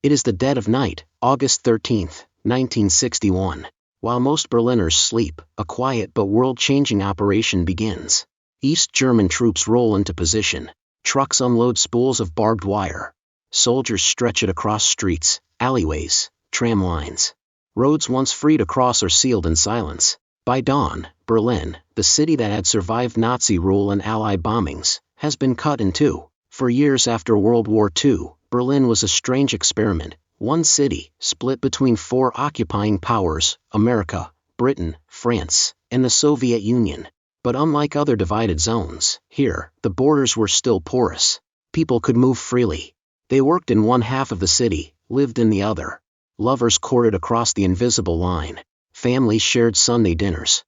It is the dead of night, August 13th, 1961. While most Berliners sleep, a quiet but world-changing operation begins. East German troops roll into position. Trucks unload spools of barbed wire. Soldiers stretch it across streets, alleyways, tram lines. Roads once free to cross are sealed in silence. By dawn, Berlin, the city that had survived Nazi rule and Allied bombings, has been cut in two. For years after World War II, Berlin was a strange experiment, one city, split between four occupying powers, America, Britain, France, and the Soviet Union. But unlike other divided zones, here, the borders were still porous. People could move freely. They worked in one half of the city, lived in the other. Lovers courted across the invisible line. Families shared Sunday dinners.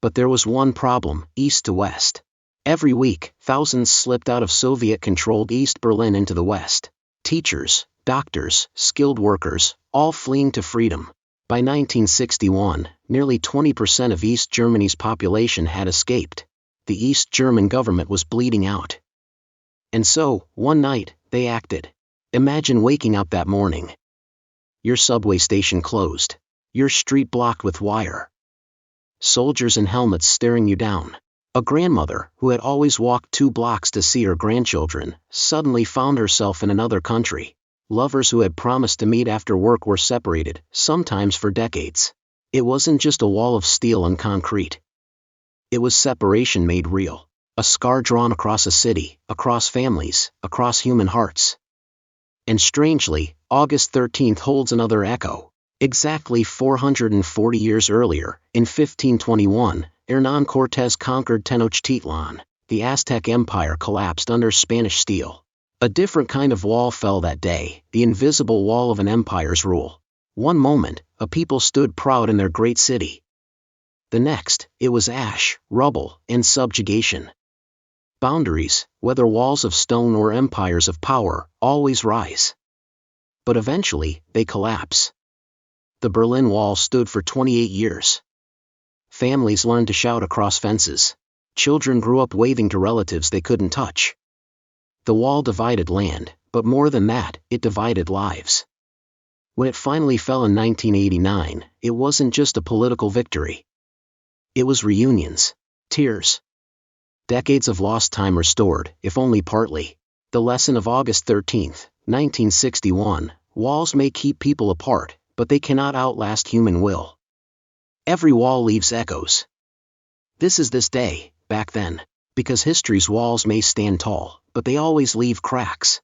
But there was one problem, east to west. Every week, thousands slipped out of Soviet-controlled East Berlin into the West. Teachers, doctors, skilled workers, all fleeing to freedom. By 1961, nearly 20% of East Germany's population had escaped. The East German government was bleeding out. And so, one night, they acted. Imagine waking up that morning. Your subway station closed. Your street blocked with wire. Soldiers in helmets staring you down. A grandmother, who had always walked 2 blocks to see her grandchildren, suddenly found herself in another country. Lovers who had promised to meet after work were separated, sometimes for decades. It wasn't just a wall of steel and concrete. It was separation made real. A scar drawn across a city, across families, across human hearts. And strangely, August 13th holds another echo. Exactly 440 years earlier, in 1521, Hernán Cortés conquered Tenochtitlan. The Aztec Empire collapsed under Spanish steel. A different kind of wall fell that day, the invisible wall of an empire's rule. One moment, a people stood proud in their great city. The next, it was ash, rubble, and subjugation. Boundaries, whether walls of stone or empires of power, always rise. But eventually, they collapse. The Berlin Wall stood for 28 years. Families learned to shout across fences. Children grew up waving to relatives they couldn't touch. The wall divided land, but more than that, it divided lives. When it finally fell in 1989, it wasn't just a political victory. It was reunions, tears. Decades of lost time restored, if only partly. The lesson of August 13th, 1961, walls may keep people apart, but they cannot outlast human will. Every wall leaves echoes. This is this day, back then. Because history's walls may stand tall, but they always leave cracks.